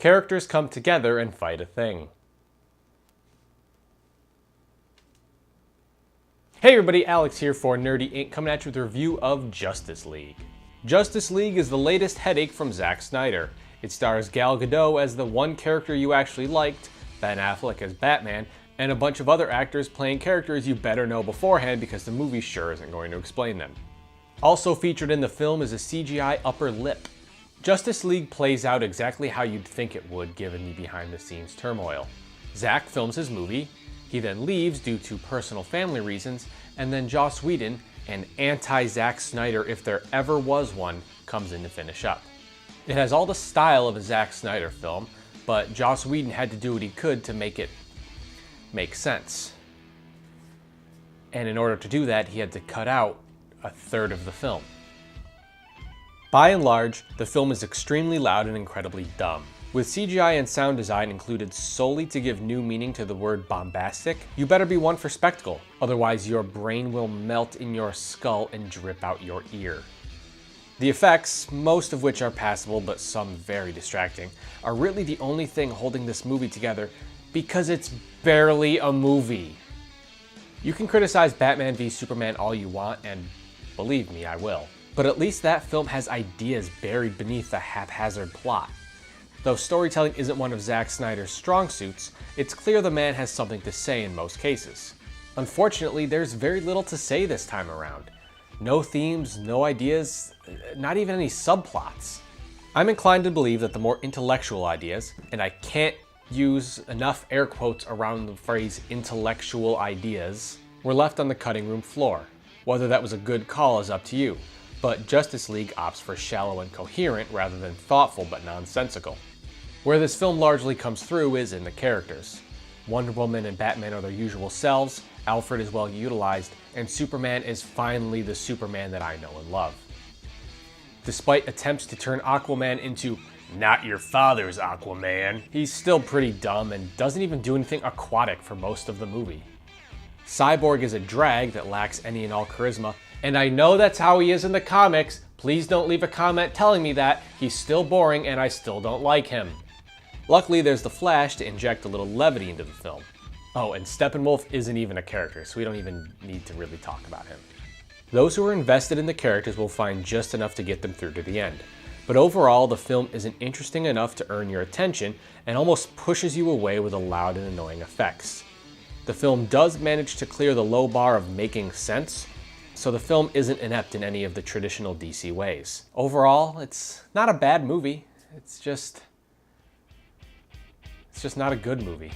Characters come together and fight a thing. Hey everybody, Alex here for Nerdy Inc. coming at you with a review of Justice League. Justice League is the latest headache from Zack Snyder. It stars Gal Gadot as the one character you actually liked, Ben Affleck as Batman, and a bunch of other actors playing characters you better know beforehand because the movie sure isn't going to explain them. Also featured in the film is a CGI upper lip. Justice League plays out exactly how you'd think it would given the behind-the-scenes turmoil. Zack films his movie, he then leaves due to personal family reasons, and then Joss Whedon, an anti-Zack Snyder if there ever was one, comes in to finish up. It has all the style of a Zack Snyder film, but Joss Whedon had to do what he could to make it make sense. And in order to do that, he had to cut out a third of the film. By and large, the film is extremely loud and incredibly dumb. With CGI and sound design included solely to give new meaning to the word bombastic, you better be one for spectacle, otherwise your brain will melt in your skull and drip out your ear. The effects, most of which are passable but some very distracting, are really the only thing holding this movie together because it's barely a movie. You can criticize Batman v Superman all you want, and believe me, I will. But at least that film has ideas buried beneath a haphazard plot. Though storytelling isn't one of Zack Snyder's strong suits, it's clear the man has something to say in most cases. Unfortunately, there's very little to say this time around. No themes, no ideas, not even any subplots. I'm inclined to believe that the more intellectual ideas, and I can't use enough air quotes around the phrase intellectual ideas, were left on the cutting room floor. Whether that was a good call is up to you, but Justice League opts for shallow and coherent rather than thoughtful but nonsensical. Where this film largely comes through is in the characters. Wonder Woman and Batman are their usual selves, Alfred is well utilized, and Superman is finally the Superman that I know and love. Despite attempts to turn Aquaman into not your father's Aquaman, he's still pretty dumb and doesn't even do anything aquatic for most of the movie. Cyborg is a drag that lacks any and all charisma, and I know that's how he is in the comics. Please don't leave a comment telling me that. He's still boring and I still don't like him. Luckily, there's the Flash to inject a little levity into the film. Oh, and Steppenwolf isn't even a character, so we don't even need to really talk about him. Those who are invested in the characters will find just enough to get them through to the end. But overall, the film isn't interesting enough to earn your attention and almost pushes you away with the loud and annoying effects. The film does manage to clear the low bar of making sense, so the film isn't inept in any of the traditional DC ways. Overall, it's not a bad movie, it's just not a good movie.